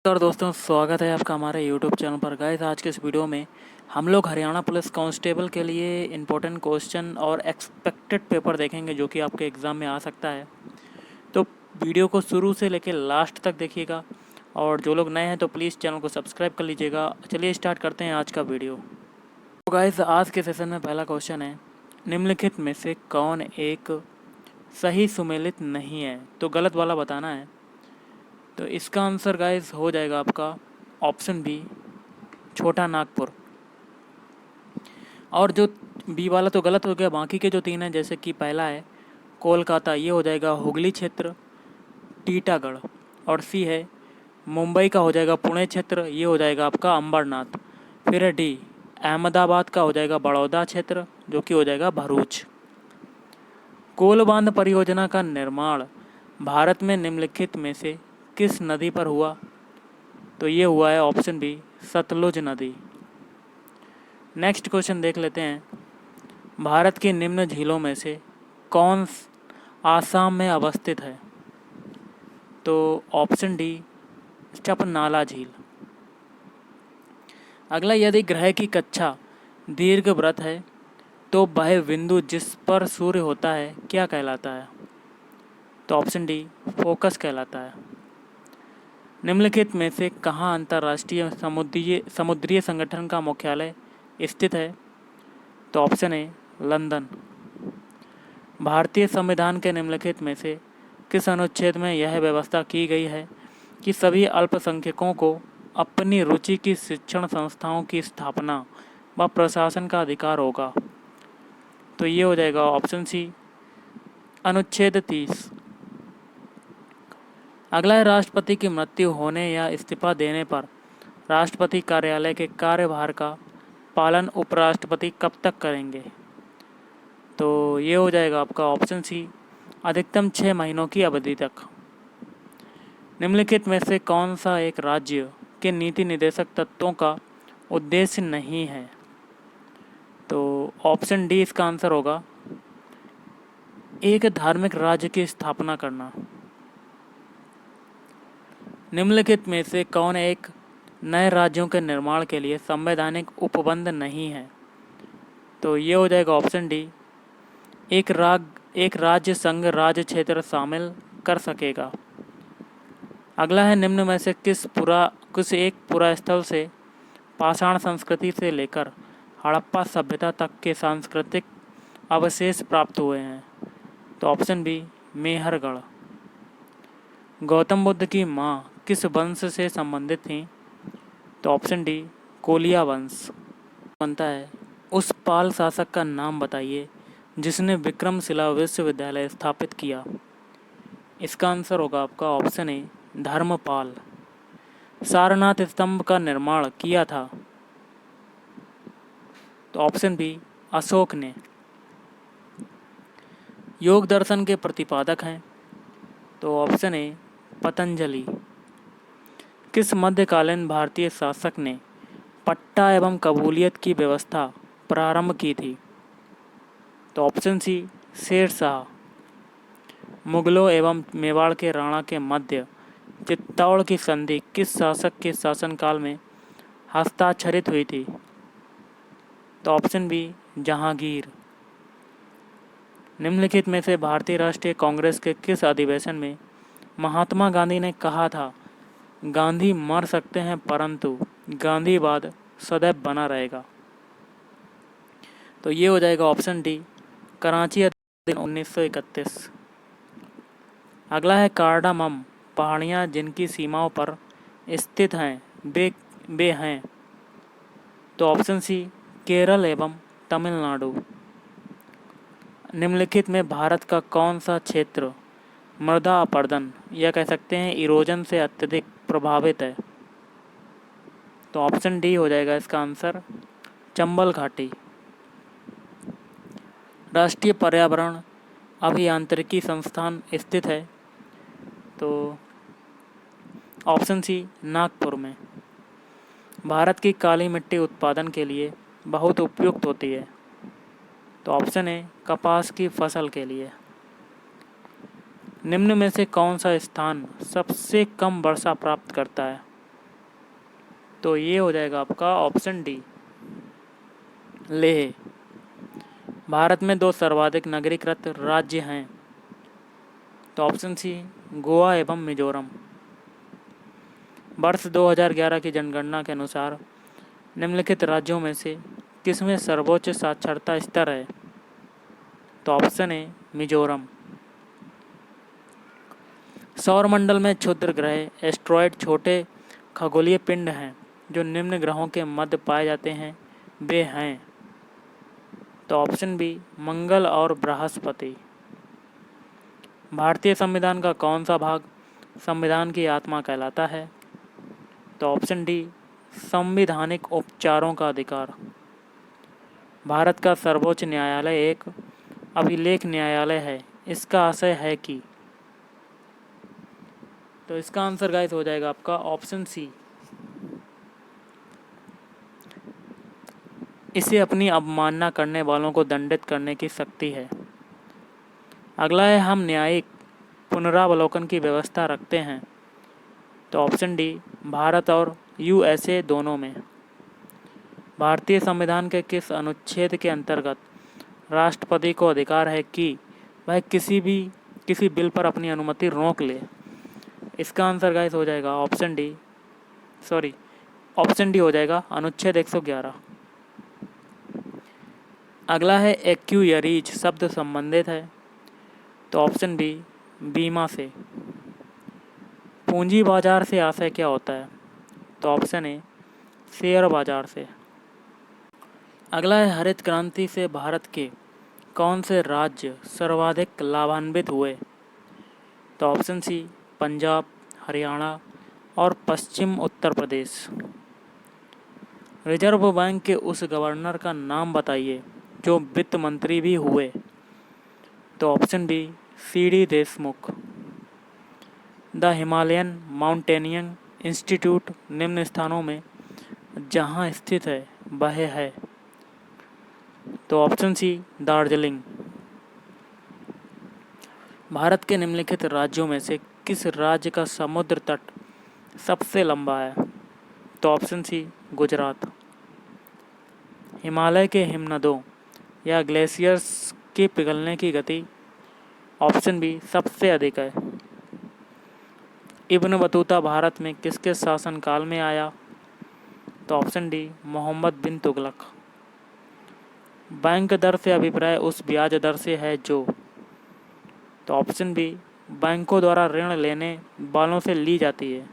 और दोस्तों, स्वागत है आपका हमारे YouTube चैनल पर। गाइस, आज के इस वीडियो में हम लोग हरियाणा पुलिस कांस्टेबल के लिए इम्पोर्टेंट क्वेश्चन और एक्सपेक्टेड पेपर देखेंगे जो कि आपके एग्ज़ाम में आ सकता है। तो वीडियो को शुरू से लेकर लास्ट तक देखिएगा, और जो लोग नए हैं तो प्लीज़ चैनल को सब्सक्राइब कर लीजिएगा। चलिए स्टार्ट करते हैं आज का वीडियो। तो गाइस, आज के सेशन में पहला क्वेश्चन है, निम्नलिखित में से कौन एक सही सुमेलित नहीं है? तो गलत वाला बताना है। तो इसका आंसर गाइस हो जाएगा आपका ऑप्शन बी, छोटा नागपुर। और जो बी वाला तो गलत हो गया, बाकी के जो तीन हैं, जैसे कि पहला है कोलकाता, ये हो जाएगा हुगली क्षेत्र, टीटागढ़। और सी है मुंबई का हो जाएगा पुणे क्षेत्र, ये हो जाएगा आपका अंबरनाथ। फिर है डी अहमदाबाद का हो जाएगा बड़ौदा क्षेत्र, जो कि हो जाएगा भरूच। कोल बांध परियोजना का निर्माण भारत में निम्नलिखित में से किस नदी पर हुआ? तो ये हुआ है ऑप्शन बी, सतलुज नदी। नेक्स्ट क्वेश्चन देख लेते हैं, भारत की निम्न झीलों में से कौन आसाम में अवस्थित है? तो ऑप्शन डी, चपनाला झील। अगला, यदि ग्रह की कक्षा दीर्घवृत्त है तो वह बिंदु जिस पर सूर्य होता है क्या कहलाता है? तो ऑप्शन डी, फोकस कहलाता है। निम्नलिखित में से कहाँ अंतर्राष्ट्रीय समुद्रीय संगठन का मुख्यालय स्थित है? तो ऑप्शन ए, लंदन। भारतीय संविधान के निम्नलिखित में से किस अनुच्छेद में यह व्यवस्था की गई है कि सभी अल्पसंख्यकों को अपनी रुचि की शिक्षण संस्थाओं की स्थापना व प्रशासन का अधिकार होगा? तो ये हो जाएगा ऑप्शन सी, अनुच्छेद 30। अगला है, राष्ट्रपति की मृत्यु होने या इस्तीफा देने पर राष्ट्रपति कार्यालय के कार्यभार का पालन उपराष्ट्रपति कब तक करेंगे? तो ये हो जाएगा आपका ऑप्शन सी, अधिकतम 6 महीनों की अवधि तक। निम्नलिखित में से कौन सा एक राज्य के नीति निर्देशक तत्वों का उद्देश्य नहीं है? तो ऑप्शन डी इसका आंसर होगा, एक धार्मिक राज्य की स्थापना करना। निम्नलिखित में से कौन एक नए राज्यों के निर्माण के लिए संवैधानिक उपबंध नहीं है? तो ये हो जाएगा ऑप्शन डी, एक राज्य संघ राज्य क्षेत्र शामिल कर सकेगा। अगला है, निम्न में से किस एक पुरा स्थल से पाषाण संस्कृति से लेकर हड़प्पा सभ्यता तक के सांस्कृतिक अवशेष प्राप्त हुए हैं? तो ऑप्शन बी, मेहरगढ़। गौतम बुद्ध की माँ किस वंश से संबंधित थी? तो ऑप्शन डी, कोलिया वंश। बनता है, उस पाल शासक का नाम बताइए जिसने विक्रमशिला विश्वविद्यालय स्थापित किया? इसका आंसर होगा आपका ऑप्शन ए, धर्मपाल। सारनाथ स्तंभ का निर्माण किया था? तो ऑप्शन बी, अशोक ने। योग दर्शन के प्रतिपादक हैं? तो ऑप्शन ए, पतंजलि। किस मध्यकालीन भारतीय शासक ने पट्टा एवं कबूलियत की व्यवस्था प्रारंभ की थी? तो ऑप्शन सी, शेर शाह। मुगलों एवं मेवाड़ के राणा के मध्य चित्तौड़ की संधि किस शासक के शासनकाल में हस्ताक्षरित हुई थी? तो ऑप्शन बी, जहांगीर। निम्नलिखित में से भारतीय राष्ट्रीय कांग्रेस के किस अधिवेशन में महात्मा गांधी ने कहा था, गांधी मर सकते हैं परंतु गांधीवाद सदैव बना रहेगा? तो ये हो जाएगा ऑप्शन डी, कराची अधिवेशन 1931। अगला है, कार्डामम पहाड़ियाँ जिनकी सीमाओं पर स्थित हैं वे हैं? तो ऑप्शन सी, केरल एवं तमिलनाडु। निम्नलिखित में भारत का कौन सा क्षेत्र मृदा अपरदन या कह सकते हैं इरोजन से अत्यधिक प्रभावित है? तो ऑप्शन डी हो जाएगा इसका आंसर, चंबल घाटी। राष्ट्रीय पर्यावरण अभियांत्रिकी संस्थान स्थित है? तो ऑप्शन सी, नागपुर में। भारत की काली मिट्टी उत्पादन के लिए बहुत उपयुक्त होती है? तो ऑप्शन ए, कपास की फसल के लिए। निम्न में से कौन सा स्थान सबसे कम वर्षा प्राप्त करता है? तो ये हो जाएगा आपका ऑप्शन डी, लेह। भारत में 2 सर्वाधिक नगरीकृत राज्य हैं, तो ऑप्शन सी, गोवा एवं मिजोरम। वर्ष 2011 की जनगणना के अनुसार निम्नलिखित राज्यों में से किसमें सर्वोच्च साक्षरता स्तर है, तो ऑप्शन ए, मिजोरम। सौरमंडल में क्षुद्र ग्रह एस्ट्रॉयड छोटे खगोलीय पिंड हैं जो निम्न ग्रहों के मध्य पाए जाते हैं, वे हैं, तो ऑप्शन बी, मंगल और बृहस्पति। भारतीय संविधान का कौन सा भाग संविधान की आत्मा कहलाता है, तो ऑप्शन डी, संवैधानिक उपचारों का अधिकार। भारत का सर्वोच्च न्यायालय एक अभिलेख न्यायालय है, इसका आशय है कि, तो इसका आंसर गाइस हो जाएगा आपका ऑप्शन सी, इसे अपनी अवमानना करने वालों को दंडित करने की शक्ति है। अगला है, हम न्यायिक पुनरावलोकन की व्यवस्था रखते हैं, तो ऑप्शन डी, भारत और यूएसए दोनों में। भारतीय संविधान के किस अनुच्छेद के अंतर्गत राष्ट्रपति को अधिकार है कि वह किसी बिल पर अपनी अनुमति रोक ले? इसका आंसर गाइस हो जाएगा ऑप्शन डी हो जाएगा अनुच्छेद 111। अगला है, एक्यूयरीज शब्द संबंधित है, तो ऑप्शन बी, बीमा से। पूंजी बाजार से आशय क्या होता है, तो ऑप्शन ए, शेयर बाजार से। अगला है, हरित क्रांति से भारत के कौन से राज्य सर्वाधिक लाभान्वित हुए, तो ऑप्शन सी, पंजाब, हरियाणा और पश्चिम उत्तर प्रदेश। रिजर्व बैंक के उस गवर्नर का नाम बताइए जो वित्त मंत्री भी हुए, तो option B, C D. Deshmukh. The Himalayan mountaineering institute निम्न स्थानों में जहाँ स्थित है वह है, तो ऑप्शन सी, दार्जिलिंग। भारत के निम्नलिखित राज्यों में से किस राज्य का समुद्र तट सबसे लंबा है, तो ऑप्शन सी, गुजरात। हिमालय के हिमनदों या ग्लेशियर्स के पिघलने की गति, ऑप्शन बी, सबसे अधिक है। इब्न बतूता भारत में किसके शासनकाल में आया, तो ऑप्शन डी, मोहम्मद बिन तुगलक। बैंक दर से अभिप्राय उस ब्याज दर से है जो, तो ऑप्शन बी, बैंकों द्वारा ऋण लेने वालों से ली जाती है।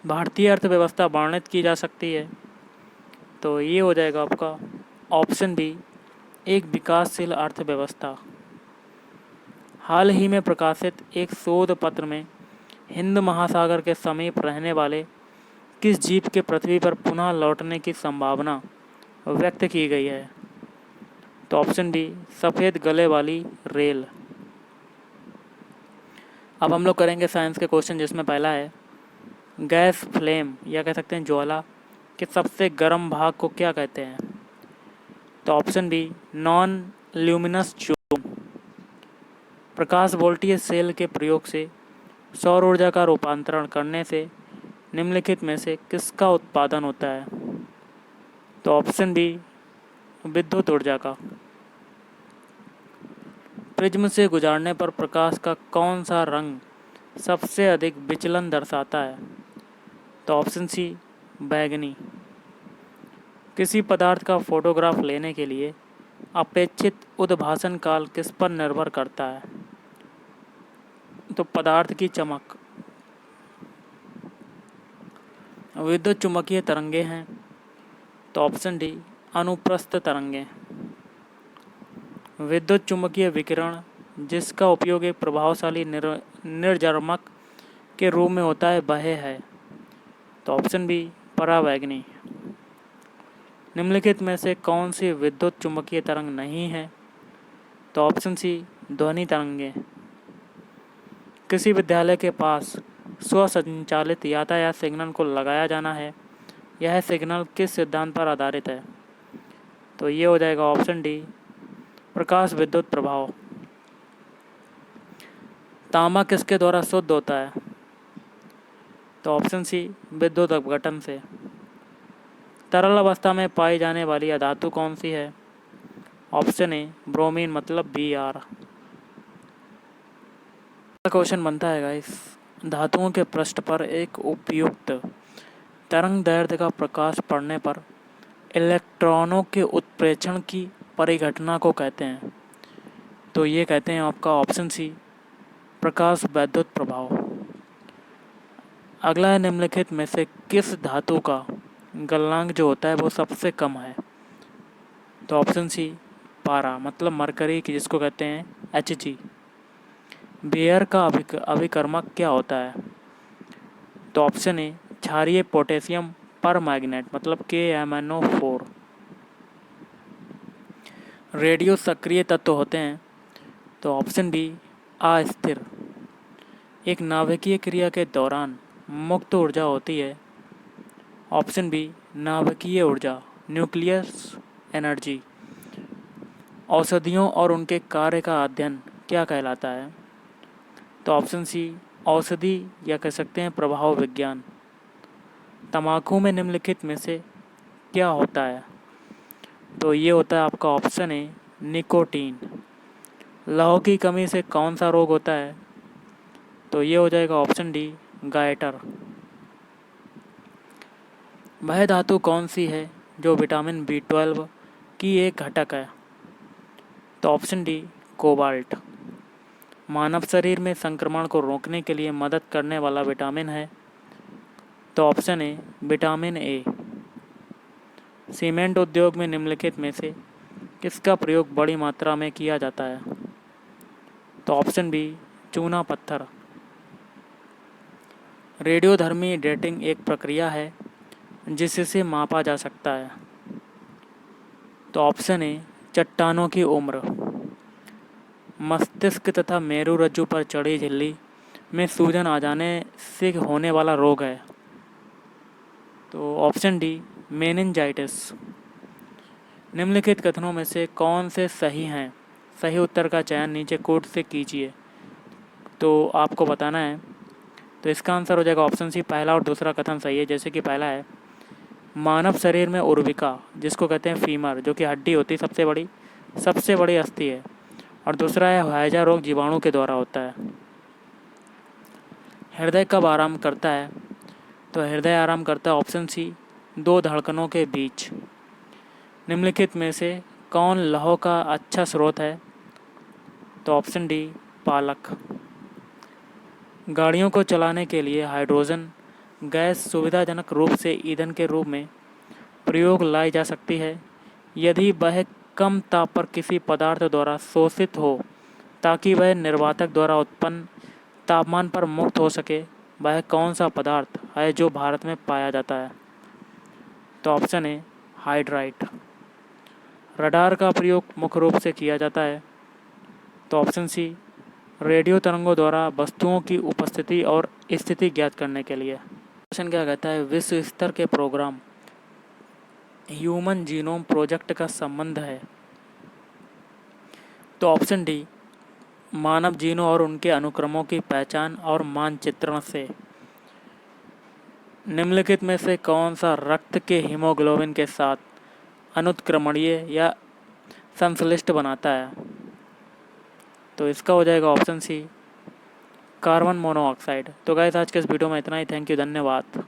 भारतीय अर्थव्यवस्था वर्णित की जा सकती है, तो ये हो जाएगा आपका ऑप्शन बी, एक विकासशील अर्थव्यवस्था। हाल ही में प्रकाशित एक शोध पत्र में हिंद महासागर के समीप रहने वाले किस जीव के पृथ्वी पर पुनः लौटने की संभावना व्यक्त की गई है, तो ऑप्शन बी, सफ़ेद गले वाली रेल। अब हम लोग करेंगे साइंस के क्वेश्चन, जिसमें पहला है, गैस फ्लेम या कह सकते हैं ज्वाला के सबसे गर्म भाग को क्या कहते हैं, तो option B, non luminous zone. प्रकाश वोल्टीय सेल के प्रयोग से सौर ऊर्जा का रूपांतरण करने से निम्नलिखित में से किसका उत्पादन होता है, तो ऑप्शन बी, विद्युत ऊर्जा का। प्रिज्म से गुजारने पर प्रकाश का कौन सा रंग सबसे अधिक विचलन दर्शाता है, तो ऑप्शन सी, बैंगनी। किसी पदार्थ का फोटोग्राफ लेने के लिए अपेक्षित उद्भासन काल किस पर निर्भर करता है, तो पदार्थ की चमक। विद्युत चुम्बकीय तरंगे हैं, तो ऑप्शन डी, अनुप्रस्थ तरंगे। विद्युत चुम्बकीय विकिरण जिसका उपयोग एक प्रभावशाली निर्जरमक के रूप में होता है वह है, तो ऑप्शन बी, परावैंगनी। निम्नलिखित में से कौन सी विद्युत चुम्बकीय तरंग नहीं है, तो ऑप्शन सी, ध्वनि तरंगे। किसी विद्यालय के पास स्वसंचालित यातायात सिग्नल को लगाया जाना है, यह सिग्नल किस सिद्धांत पर आधारित है, तो ये हो जाएगा ऑप्शन डी, प्रकाश विद्युत प्रभाव। तांबा किसके द्वारा शुद्ध होता है, तो ऑप्शन सी विद्युत अपघटन से। तरल अवस्था में पाई जाने वाली अधातु कौन सी है? ऑप्शन ए ब्रोमीन मतलब Br। क्वेश्चन बनता है गाइस, धातुओं के पृष्ठ पर एक उपयुक्त तरंग दैर्ध्य का प्रकाश पड़ने पर इलेक्ट्रॉनों के उत्प्रेक्षण की परिघटना को कहते हैं। तो ये कहते हैं आपका ऑप्शन सी प्रकाश वैद्युत प्रभाव। अगला है, निम्नलिखित में से किस धातु का गलनांक जो होता है वो सबसे कम है? तो ऑप्शन सी पारा मतलब मरकरी की, जिसको कहते हैं Hg। बेयर का अभिकर्मक क्या होता है? तो ऑप्शन ए क्षारीय पोटेशियम पर मैग्नेट मतलब KMnO4। रेडियो सक्रिय तत्व होते हैं। तो ऑप्शन बी अस्थिर। एक नाभिकीय क्रिया के दौरान मुक्त ऊर्जा होती है। ऑप्शन बी नाभिकीय ऊर्जा न्यूक्लियस एनर्जी। औषधियों और उनके कार्य का अध्ययन क्या कहलाता है? तो ऑप्शन सी औषधि या कह सकते हैं प्रभाव विज्ञान। तंबाकू में निम्नलिखित में से क्या होता है? तो ये होता है आपका ऑप्शन ए निकोटीन। लौह की कमी से कौन सा रोग होता है? तो ये हो जाएगा ऑप्शन डी गायटर। वह धातु कौन सी है जो विटामिन B12 की एक घटक है? तो ऑप्शन डी कोबाल्ट। मानव शरीर में संक्रमण को रोकने के लिए मदद करने वाला विटामिन है? तो option A vitamin A. Cement उद्योग में निम्नलिखित में से किसका प्रयोग बड़ी मात्रा में किया जाता है? तो ऑप्शन बी चूना पत्थर। रेडियोधर्मी डेटिंग एक प्रक्रिया है जिससे मापा जा सकता है। तो ऑप्शन ए चट्टानों की उम्र। मस्तिष्क तथा मेरुरज्जु पर चढ़ी झिल्ली में सूजन आ जाने से होने वाला रोग है। तो ऑप्शन डी मेनिंजाइटिस। निम्नलिखित कथनों में से कौन से सही हैं? सही उत्तर का चयन नीचे कोड से कीजिए। तो आपको बताना है। तो इसका आंसर हो जाएगा ऑप्शन सी पहला और दूसरा कथन सही है। जैसे कि पहला है मानव शरीर में उर्विका जिसको कहते हैं फीमर, जो कि हड्डी होती है सबसे बड़ी अस्थि है। और दूसरा है हैजा रोग जीवाणु के द्वारा होता है। हृदय कब आराम करता है? तो हृदय आराम करता है ऑप्शन सी दो धड़कनों के बीच। निम्नलिखित में से कौन लौह का अच्छा स्रोत है? तो ऑप्शन डी पालक। गाड़ियों को चलाने के लिए हाइड्रोजन गैस सुविधाजनक रूप से ईंधन के रूप में प्रयोग लाई जा सकती है यदि वह कम ताप पर किसी पदार्थ द्वारा शोषित हो ताकि वह निर्वातक द्वारा उत्पन्न तापमान पर मुक्त हो सके। वह कौन सा पदार्थ है जो भारत में पाया जाता है? तो ऑप्शन ए हाइड्राइट। रडार का प्रयोग मुख्य रूप से किया जाता है। तो ऑप्शन सी रेडियो तरंगों द्वारा वस्तुओं की उपस्थिति और स्थिति ज्ञात करने के लिए। क्वेश्चन क्या कहता है, विश्व स्तर के प्रोग्राम ह्यूमन जीनोम प्रोजेक्ट का संबंध है? तो ऑप्शन डी मानव जीनों और उनके अनुक्रमों की पहचान और मानचित्रण से। निम्नलिखित में से कौन सा रक्त के हीमोग्लोबिन के साथ अनुत्क्रमणीय या संश्लिष्ट बनाता है? तो इसका हो जाएगा ऑप्शन सी कार्बन मोनोऑक्साइड। तो गाइस आज के इस वीडियो में इतना ही। थैंक यू, धन्यवाद।